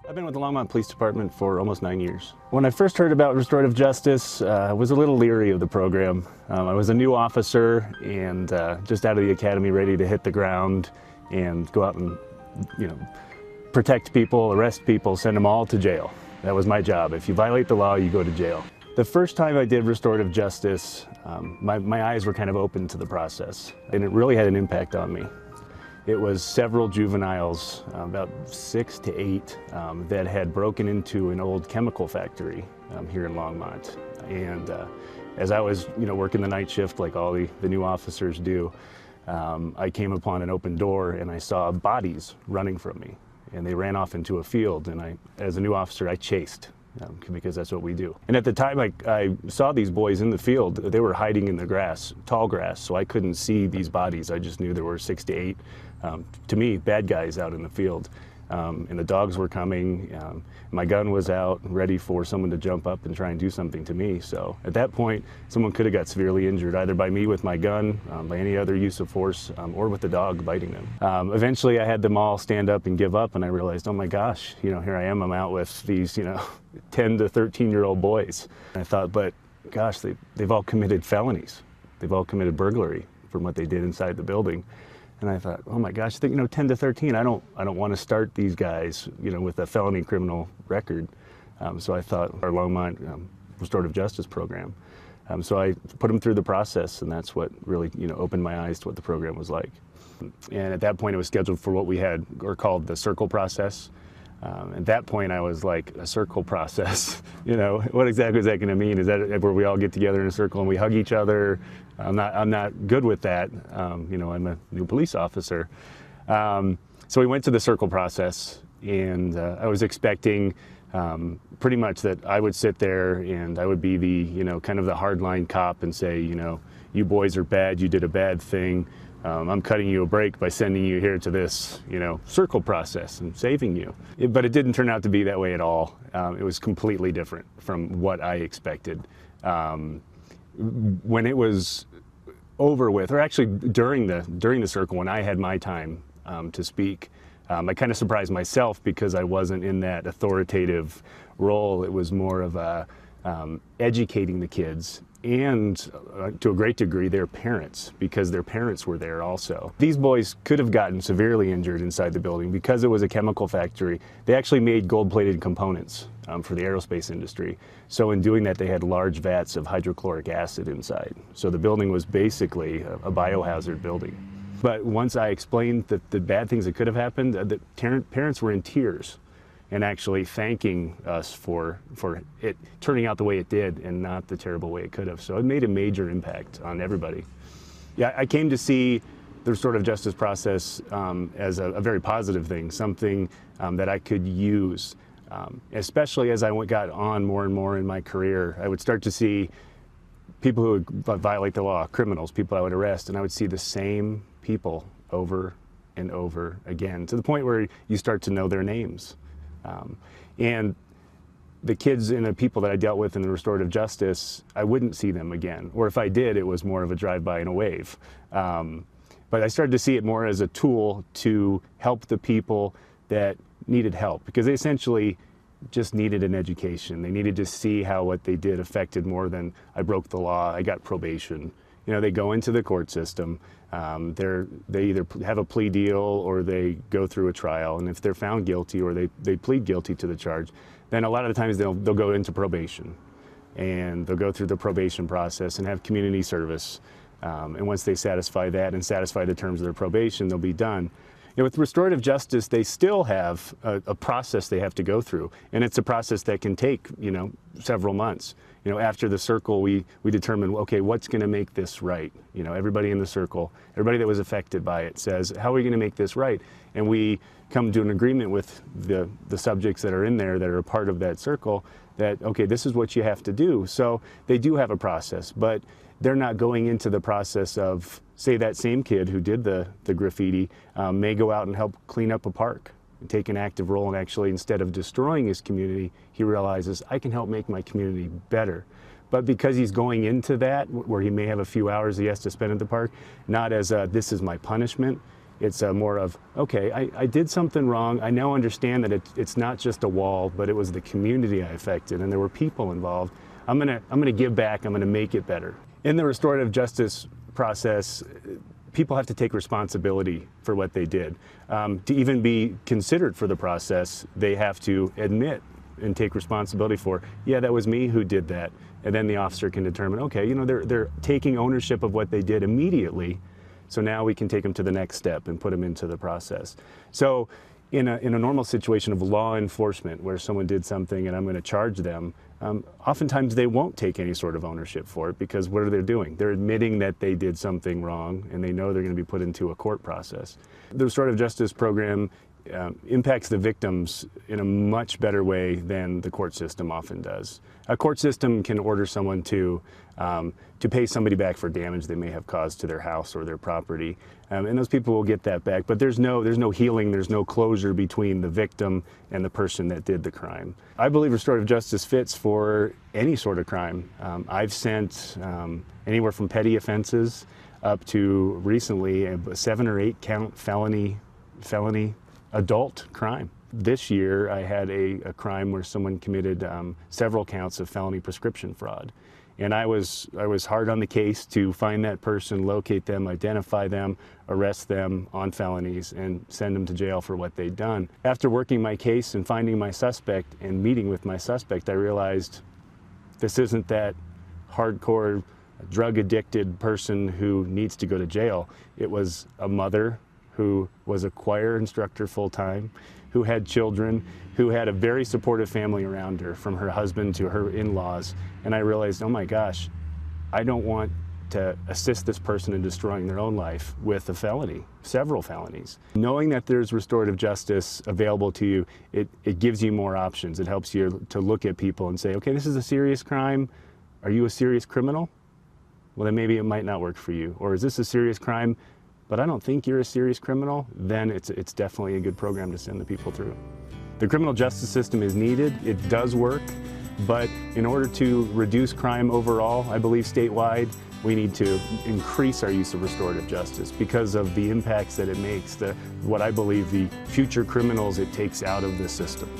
I've been with the Longmont Police Department for almost 9 years. When I first heard about restorative justice, I was a little leery of the program. I was a new officer and just out of the academy, ready to hit the ground and go out and, protect people, arrest people, send them all to jail. That was my job. If you violate the law, you go to jail. The first time I did restorative justice, my eyes were kind of open to the process, and it really had an impact on me. It was several juveniles, about 6 to 8, that had broken into an old chemical factory here in Longmont. And as I was, working the night shift like all the new officers do, I came upon an open door and I saw bodies running from me. And they ran off into a field, and as a new officer, I chased. Because that's what we do. And at the time I saw these boys in the field, they were hiding in the grass, tall grass, so I couldn't see these bodies. I just knew there were 6 to 8, to me, bad guys out in the field. And the dogs were coming, my gun was out, ready for someone to jump up and try and do something to me. So at that point, someone could have got severely injured, either by me with my gun, by any other use of force, or with the dog biting them. Eventually I had them all stand up and give up, and I realized, oh my gosh, here I am, I'm out with these, 10 to 13-year-old boys. And I thought, but gosh, they've all committed felonies. They've all committed burglary from what they did inside the building. And I thought, oh my gosh, 10 to 13, I don't want to start these guys, with a felony criminal record. So I thought our Longmont Restorative Justice program. So I put them through the process, and that's what really, opened my eyes to what the program was like. And at that point, it was scheduled for what we had, or called the circle process. At that point, I was like, a circle process, what exactly is that going to mean? Is that where we all get together in a circle and we hug each other? I'm not good with that. I'm a new police officer. So we went to the circle process, and I was expecting pretty much that I would sit there and I would be the, kind of the hardline cop and say, you boys are bad, you did a bad thing. I'm cutting you a break by sending you here to this, circle process and saving you. But it didn't turn out to be that way at all. It was completely different from what I expected. When it was over with, or actually during the circle, when I had my time to speak, I kind of surprised myself because I wasn't in that authoritative role. It was more of a educating the kids, and to a great degree their parents, because their parents were there also. These boys could have gotten severely injured inside the building because it was a chemical factory. They actually made gold-plated components for the aerospace industry. So in doing that, they had large vats of hydrochloric acid inside. So the building was basically a biohazard building. But once I explained the bad things that could have happened, the parents were in tears and actually thanking us for it turning out the way it did and not the terrible way it could have. So it made a major impact on everybody. Yeah, I came to see the restorative justice process as a very positive thing, something that I could use, especially as I got on more and more in my career. I would start to see people who would violate the law, criminals, people I would arrest, and I would see the same people over and over again, to the point where you start to know their names. And the kids and the people that I dealt with in the restorative justice, I wouldn't see them again. Or if I did, it was more of a drive-by and a wave. But I started to see it more as a tool to help the people that needed help, because they essentially just needed an education. They needed to see how what they did affected more than I broke the law, I got probation. They go into the court system, they either have a plea deal or they go through a trial, and if they're found guilty or they plead guilty to the charge, then a lot of the times they'll go into probation, and they'll go through the probation process and have community service, and once they satisfy that and satisfy the terms of their probation, they'll be done. With restorative justice, they still have a process they have to go through, and it's a process that can take, several months. After the circle, we determine, okay, what's going to make this right? Everybody in the circle, everybody that was affected by it says, how are we going to make this right? And we come to an agreement with the subjects that are in there that are a part of that circle that, okay, this is what you have to do. So they do have a process, but they're not going into the process of, say, that same kid who did the graffiti may go out and help clean up a park and take an active role, and actually, instead of destroying his community, he realizes, I can help make my community better. But because he's going into that, where he may have a few hours he has to spend at the park, not as this is my punishment, It's more of, okay, I did something wrong. I now understand that it's not just a wall, but it was the community I affected, and there were people involved. I'm gonna give back. I'm gonna make it better. In the restorative justice process, people have to take responsibility for what they did. To even be considered for the process, they have to admit and take responsibility for, yeah, that was me who did that. And then the officer can determine, okay, they're taking ownership of what they did immediately. So now we can take them to the next step and put them into the process. So in a normal situation of law enforcement where someone did something and I'm going to charge them, oftentimes they won't take any sort of ownership for it, because what are they doing? They're admitting that they did something wrong and they know they're going to be put into a court process. The restorative justice program impacts the victims in a much better way than the court system often does. A court system can order someone to pay somebody back for damage they may have caused to their house or their property, and those people will get that back. But there's no healing, there's no closure between the victim and the person that did the crime. I believe restorative justice fits for any sort of crime. I've sent anywhere from petty offenses up to recently a 7 or 8 count felony adult crime. This year I had a crime where someone committed several counts of felony prescription fraud. And I was hard on the case to find that person, locate them, identify them, arrest them on felonies, and send them to jail for what they'd done. After working my case and finding my suspect and meeting with my suspect, I realized this isn't that hardcore drug-addicted person who needs to go to jail. It was a mother who was a choir instructor full-time, who had children, who had a very supportive family around her, from her husband to her in-laws. And I realized, oh my gosh, I don't want to assist this person in destroying their own life with a felony, several felonies. Knowing that there's restorative justice available to you, it gives you more options. It helps you to look at people and say, okay, this is a serious crime. Are you a serious criminal? Well, then maybe it might not work for you. Or is this a serious crime, but I don't think you're a serious criminal? Then it's definitely a good program to send the people through. The criminal justice system is needed. It does work, but in order to reduce crime overall, I believe statewide, we need to increase our use of restorative justice because of the impacts that it makes, what I believe the future criminals it takes out of the system.